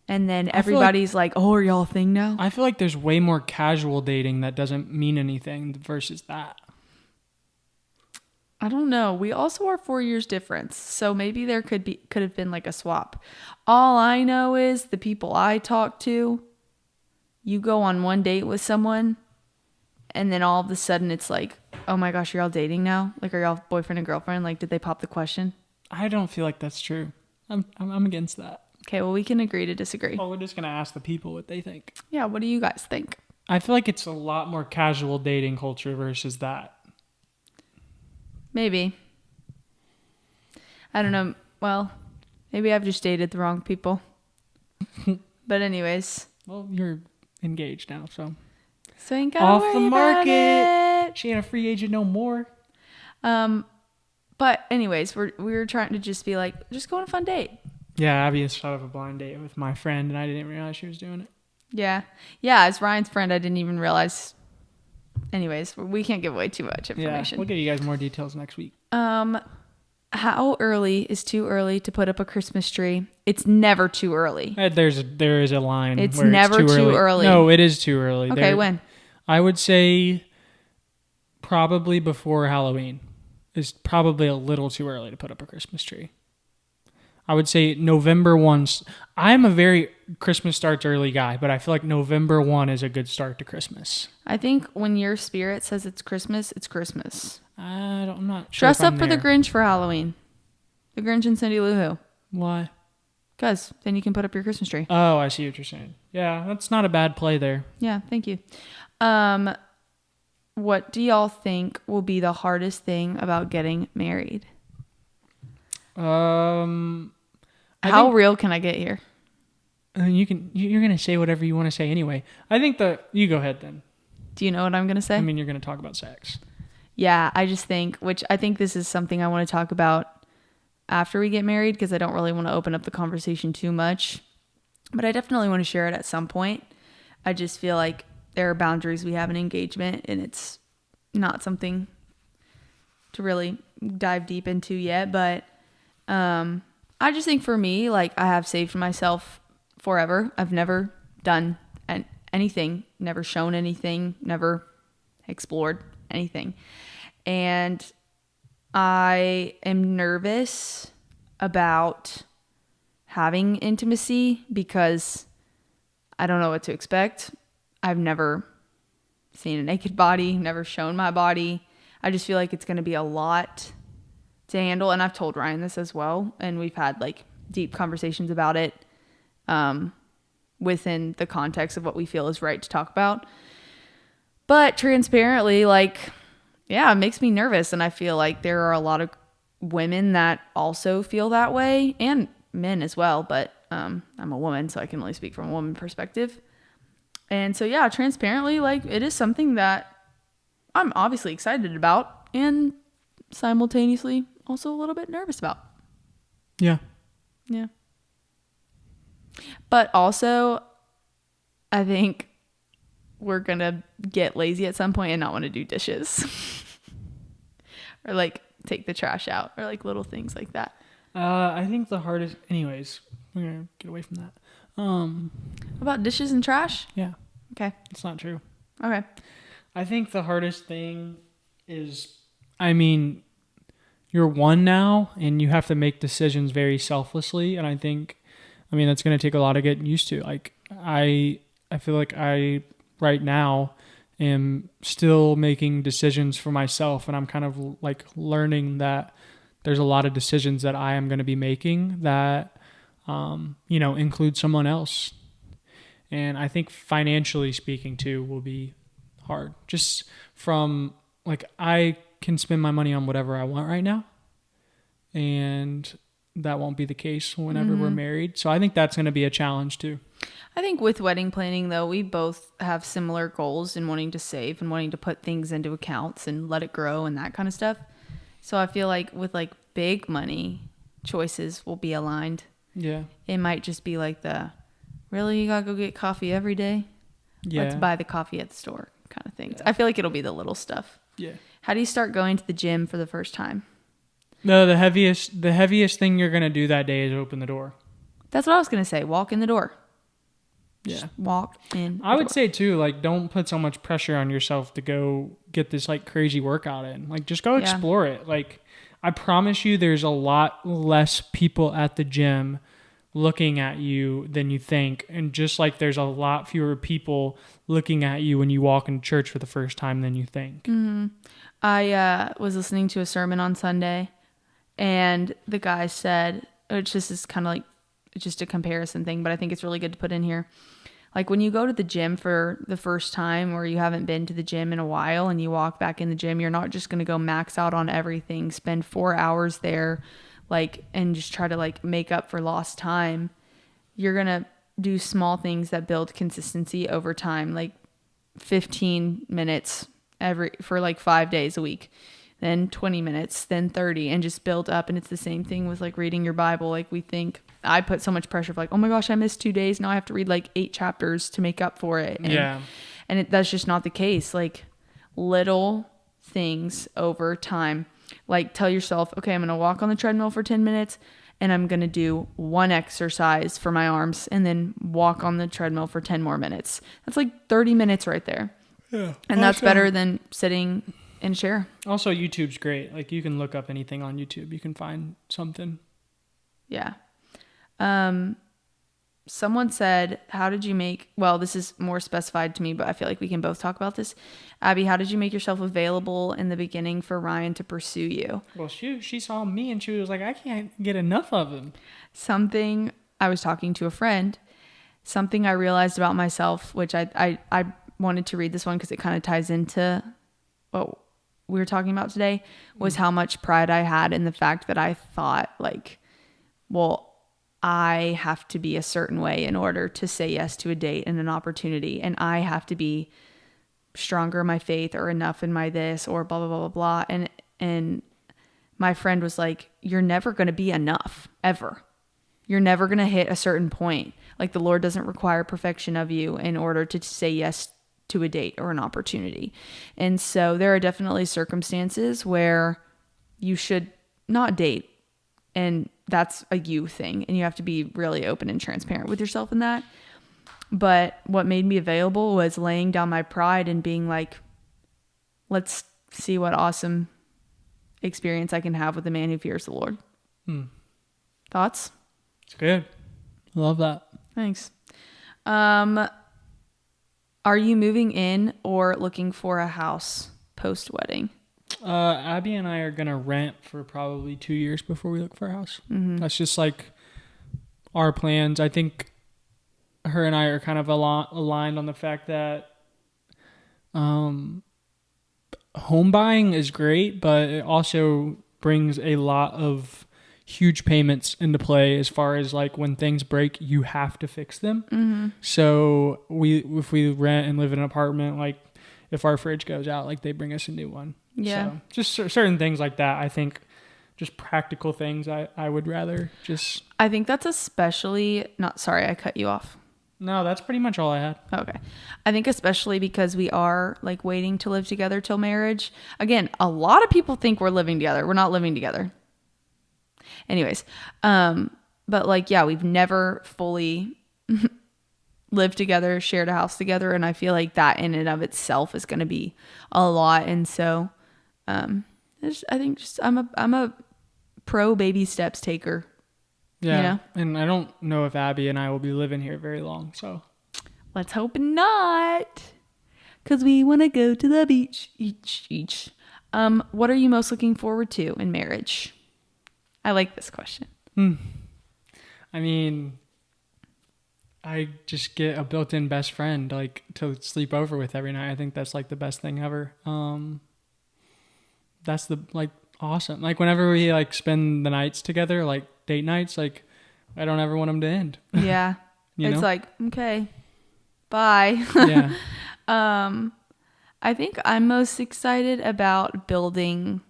and then everybody's like, oh, are y'all a thing now? I feel like there's way more casual dating that doesn't mean anything versus that. I don't know. We also are 4 years difference. So maybe there could have been like a swap. All I know is the people I talk to, you go on one date with someone and then all of a sudden it's like, oh my gosh, you're all dating now? Like, are y'all boyfriend and girlfriend? Like, did they pop the question? I don't feel like that's true. I'm against that. Okay, well, we can agree to disagree. Well, we're just going to ask the people what they think. Yeah, what do you guys think? I feel like it's a lot more casual dating culture versus that. Maybe. I don't know. Well, maybe I've just dated the wrong people. But anyways. Well, you're engaged now, so. So ain't gotta off worry the market. About it. She ain't a free agent no more. But anyways, we were trying to just be like, just go on a fun date. Yeah, Abby has shot up a blind date with my friend, and I didn't realize she was doing it. Yeah. Yeah, as Ryan's friend, I didn't even realize. Anyways, we can't give away too much information. Yeah, we'll give you guys more details next week. How early is too early to put up a Christmas tree? It's never too early. There is a line. It's where never it's too early. No, it is too early. Okay, when? I would say probably before Halloween is probably a little too early to put up a Christmas tree. I would say November 1. I'm a very Christmas starts early guy, but I feel like November 1 is a good start to Christmas. I think when your spirit says it's Christmas, it's Christmas. I'm not sure. Dress up for the Grinch for Halloween. The Grinch and Cindy Lou Who. Why? Because then you can put up your Christmas tree. Oh, I see what you're saying. Yeah, that's not a bad play there. Yeah, thank you. What do y'all think will be the hardest thing about getting married? How real can I get here? You're gonna say whatever you want to say anyway. I think you go ahead then. Do you know what I'm gonna say? I mean, you're gonna talk about sex. Yeah, I just think, which I think this is something I want to talk about after we get married because I don't really want to open up the conversation too much. But I definitely want to share it at some point. I just feel like there are boundaries we have in engagement, and it's not something to really dive deep into yet. But I just think for me, like, I have saved myself forever. I've never done anything, never shown anything, never explored anything. And I am nervous about having intimacy because I don't know what to expect. I've never seen a naked body, never shown my body. I just feel like it's going to be a lot to handle. And I've told Ryan this as well. And we've had like deep conversations about it within the context of what we feel is right to talk about. But transparently, like, yeah, it makes me nervous. And I feel like there are a lot of women that also feel that way, and men as well. But I'm a woman, so I can only speak from a woman perspective. And so, yeah, transparently, like, it is something that I'm obviously excited about and simultaneously also a little bit nervous about. Yeah. Yeah. But also, I think we're going to get lazy at some point and not want to do dishes. Or, like, take the trash out. Or, like, little things like that. I think the hardest... Anyways, we're going to get away from that. About dishes and trash? Yeah. Okay. It's not true. Okay. I think the hardest thing is, I mean, you're one now and you have to make decisions very selflessly. And I think, I mean, that's going to take a lot of getting used to. Like, I feel like I, right now, am still making decisions for myself. And I'm kind of like learning that there's a lot of decisions that I am going to be making that, include someone else. And I think financially speaking too will be hard. Just from, like, I can spend my money on whatever I want right now. And that won't be the case whenever we're married. So I think that's going to be a challenge too. I think with wedding planning, though, we both have similar goals in wanting to save and wanting to put things into accounts and let it grow and that kind of stuff. So I feel like with, like, big money choices will be aligned. Yeah. It might just be like really, you gotta go get coffee every day? Yeah. Let's buy the coffee at the store kind of thing. Yeah. I feel like it'll be the little stuff. Yeah. How do you start going to the gym for the first time? No, the heaviest thing you're going to do that day is open the door. That's what I was going to say. Walk in the door. Yeah. Just walk in. I would say too, like, don't put so much pressure on yourself to go get this like crazy workout in. Like, just go explore it. Like, I promise you there's a lot less people at the gym looking at you than you think. And just like there's a lot fewer people looking at you when you walk in church for the first time than you think. Mm-hmm. I was listening to a sermon on Sunday, and the guy said, which this is kind of like just a comparison thing, but I think it's really good to put in here. Like, when you go to the gym for the first time, or you haven't been to the gym in a while and you walk back in the gym, you're not just going to go max out on everything, spend 4 hours there, like, and just try to like make up for lost time. You're going to do small things that build consistency over time, like 15 minutes for like 5 days a week, then 20 minutes, then 30, and just build up. And it's the same thing with like reading your Bible. Like, we think, I put so much pressure of like, oh my gosh, I missed 2 days. Now I have to read like 8 chapters to make up for it. And that's just not the case. Like, little things over time. Like, tell yourself, okay, I'm going to walk on the treadmill for 10 minutes and I'm going to do one exercise for my arms and then walk on the treadmill for 10 more minutes. That's like 30 minutes right there. Yeah. And that's better than sitting in a chair. Also, YouTube's great. Like, you can look up anything on YouTube. You can find something. Yeah. Someone said, how did you make, well, this is more specified to me, but I feel like we can both talk about this. Abby, how did you make yourself available in the beginning for Ryan to pursue you? Well, she saw me and she was like, I can't get enough of him. Something, I was talking to a friend, something I realized about myself, which I wanted to read this one because it kind of ties into what we were talking about today, was how much pride I had in the fact that I thought like, well, I have to be a certain way in order to say yes to a date and an opportunity. And I have to be stronger in my faith or enough in my this or blah, blah, blah, blah, blah. And my friend was like, you're never going to be enough ever. You're never going to hit a certain point. Like, the Lord doesn't require perfection of you in order to say yes to a date or an opportunity. And so there are definitely circumstances where you should not date, and that's a you thing, and you have to be really open and transparent with yourself in that. But what made me available was laying down my pride and being like, let's see what awesome experience I can have with a man who fears the Lord. Thoughts? It's good. I love that. Thanks. Are you moving in or looking for a house post-wedding? Abby and I are going to rent for probably 2 years before we look for a house. That's just like our plans. I think her and I are kind of aligned on the fact that home buying is great, but it also brings a lot of huge payments into play as far as like when things break, you have to fix them. So if we rent and live in an apartment, like if our fridge goes out, like they bring us a new one. Yeah. So just certain things like that. I think just practical things I would rather just... I think that's especially... Sorry, I cut you off. No, that's pretty much all I had. Okay. I think especially because we are like waiting to live together till marriage. Again, a lot of people think we're living together. We're not living together. Anyways, but like, yeah, we've never fully lived together, shared a house together. And I feel like that in and of itself is going to be a lot. And so, I think just, I'm a pro baby steps taker. Yeah. You know? And I don't know if Abby and I will be living here very long. So let's hope not. 'Cause we want to go to the beach each. What are you most looking forward to in marriage? I like this question. I mean, I just get a built-in best friend like to sleep over with every night. I think that's like the best thing ever. That's the like awesome. Like whenever we like spend the nights together, like date nights, like I don't ever want them to end. Yeah. It's know? like, okay, bye. Yeah. I think I'm most excited about building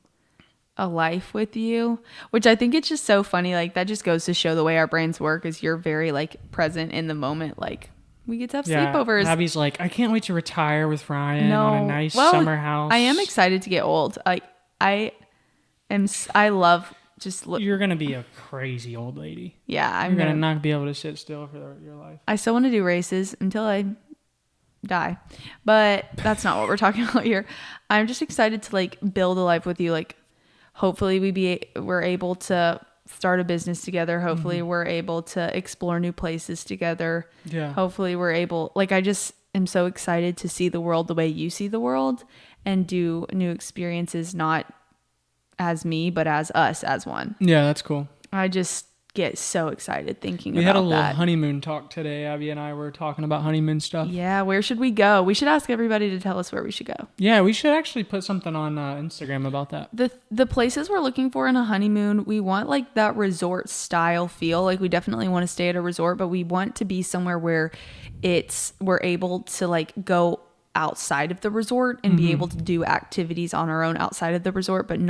a life with you, which I think it's just so funny. Like that just goes to show the way our brains work is you're very like present in the moment. Like we get to have sleepovers. Abby's like, I can't wait to retire with Ryan on a nice summer house. I am excited to get old. Like I love just you're going to be a crazy old lady. Yeah. You're going to not be able to sit still for your life. I still want to do races until I die, but that's not what we're talking about here. I'm just excited to like build a life with you. Like hopefully we're able to start a business together. Hopefully we're able to explore new places together. Yeah. Hopefully we're able, like, I just am so excited to see the world the way you see the world and do new experiences, not as me, but as us, as one. Yeah, that's cool. I just get so excited thinking about that. We had a little honeymoon talk today. Abby and I were talking about honeymoon stuff. Yeah, where should we go? We should ask everybody to tell us where we should go. Yeah, we should actually put something on Instagram about that. The places we're looking for in a honeymoon, we want like that resort style feel. Like we definitely want to stay at a resort, but we want to be somewhere where we're able to like go outside of the resort and be able to do activities on our own outside of the resort, but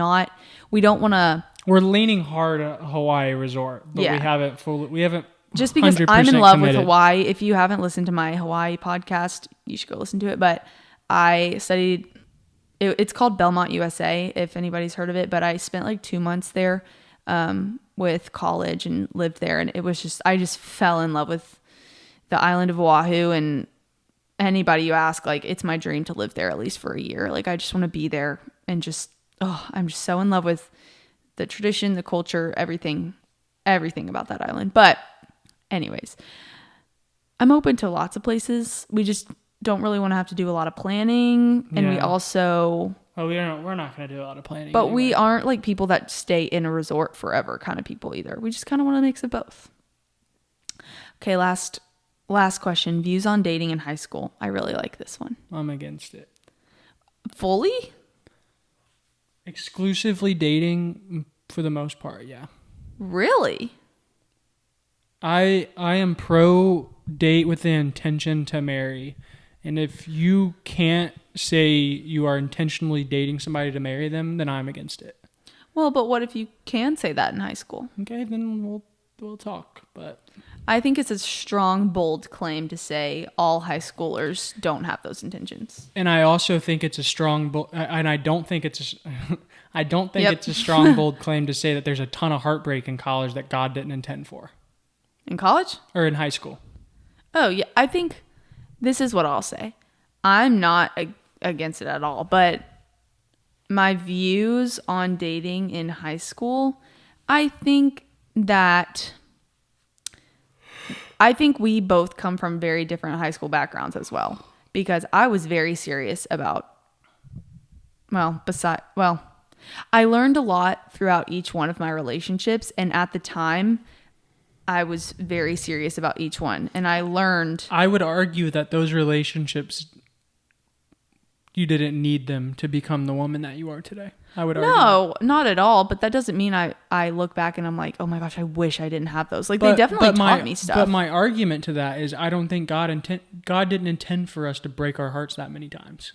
we don't want to. We're leaning hard at Hawaii resort, but we haven't just because I'm in love committed. with Hawaii. If you haven't listened to my Hawaii podcast, you should go listen to it. But I studied, it's called Belmont, USA, if anybody's heard of it. But I spent like 2 months there with college and lived there. And it was just, I just fell in love with the island of Oahu. And anybody you ask, like, it's my dream to live there at least for a year. Like, I just want to be there and just, I'm just so in love with the tradition, the culture, everything about that island. But anyways, I'm open to lots of places. We just don't really want to have to do a lot of planning. And we also... we're not going to do a lot of planning. But we aren't like people that stay in a resort forever kind of people either. We just kind of want to mix of both. Okay, last question. Views on dating in high school. I really like this one. I'm against it. Fully? Exclusively dating for the most part, yeah. Really? I am pro date with the intention to marry. And if you can't say you are intentionally dating somebody to marry them, then I'm against it. Well, but what if you can say that in high school? Okay, then we'll we'll talk. But I think it's a strong, bold claim to say all high schoolers don't have those intentions. And I also think it's a strong, and I don't think it's Yep. it's a strong, bold claim to say that there's a ton of heartbreak in college that God didn't intend for. In college? Or in high school. Oh, yeah. I think this is what I'll say. I'm not against it at all, but my views on dating in high school, I think we both come from very different high school backgrounds as well, because I was very serious about, I learned a lot throughout each one of my relationships, and at the time I was very serious about each one, and I learned. I would argue that those relationships, you didn't need them to become the woman that you are today. I would argue. No, not at all. But that doesn't mean I look back and I'm like, oh my gosh, I wish I didn't have those. Like, they definitely taught me stuff. But my argument to that is I don't think God didn't intend for us to break our hearts that many times.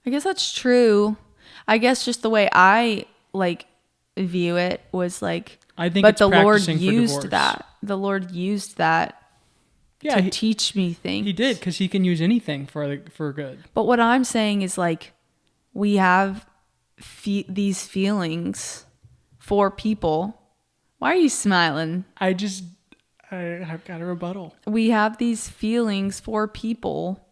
I guess that's true. I guess just the way I view it was like, I think, but it's the Lord practicing for used divorce. that. The Lord used that to teach me things. He did, because he can use anything for good. But what I'm saying is, like, we have these feelings for people. Why are you smiling? I've got a rebuttal. We have these feelings for people.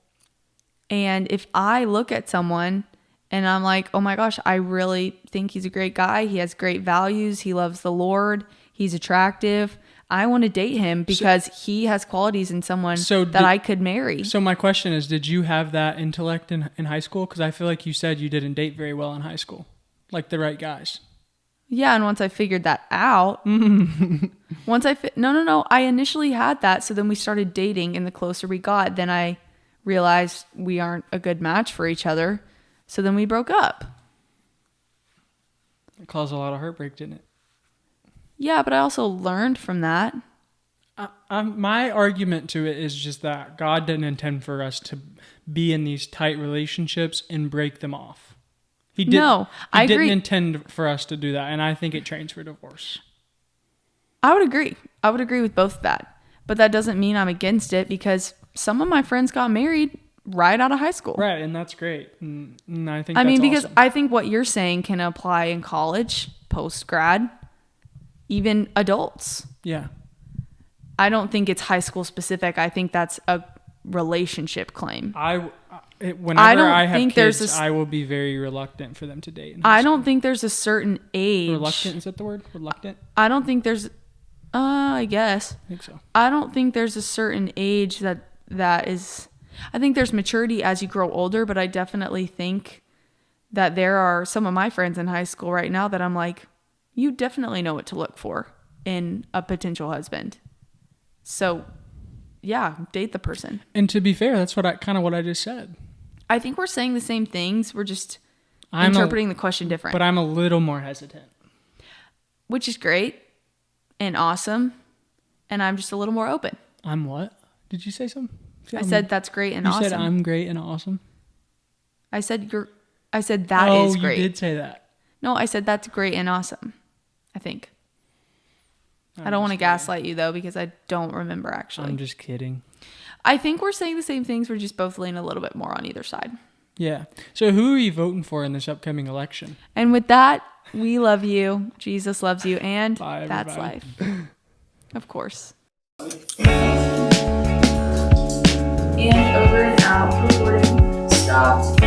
And if I look at someone and I'm like, oh my gosh, I really think he's a great guy. He has great values. He loves the Lord. He's attractive. I want to date him because he has qualities in someone that I could marry. So my question is, did you have that intellect in high school? Because I feel like you said you didn't date very well in high school. Like the right guys. Yeah, and once I figured that out, no, I initially had that. So then we started dating, and the closer we got, then I realized we aren't a good match for each other. So then we broke up. It caused a lot of heartbreak, didn't it? Yeah, but I also learned from that. My argument to it is just that God didn't intend for us to be in these tight relationships and break them off. He didn't intend for us to do that, and I think it trains for divorce. I would agree. I would agree with both of that. But that doesn't mean I'm against it, because some of my friends got married right out of high school. Right, and that's great. And I think because awesome. I think what you're saying can apply in college, post-grad, even adults. Yeah. I don't think it's high school specific. I think that's a relationship claim. Whenever I have kids, I will be very reluctant for them to date. I don't think there's a certain age. Reluctant, is that the word? Reluctant? I don't think there's, I guess. I think so. I don't think there's a certain age that is, I think there's maturity as you grow older, but I definitely think that there are some of my friends in high school right now that I'm like, you definitely know what to look for in a potential husband. So, yeah, date the person. And to be fair, that's what I just said. I think we're saying the same things. We're just interpreting the question different. But I'm a little more hesitant. Which is great and awesome. And I'm just a little more open. I'm what? Did you say something? I said that's great and awesome. You said I'm great and awesome? I said that is great. Oh, you did say that. No, I said that's great and awesome. I think. I don't want to gaslight you, though, because I don't remember, actually. I'm just kidding. I think we're saying the same things. We're just both leaning a little bit more on either side. Yeah. So who are you voting for in this upcoming election? And with that, we love you. Jesus loves you. And bye, that's everybody. life. Of course. And over and out recording stopped.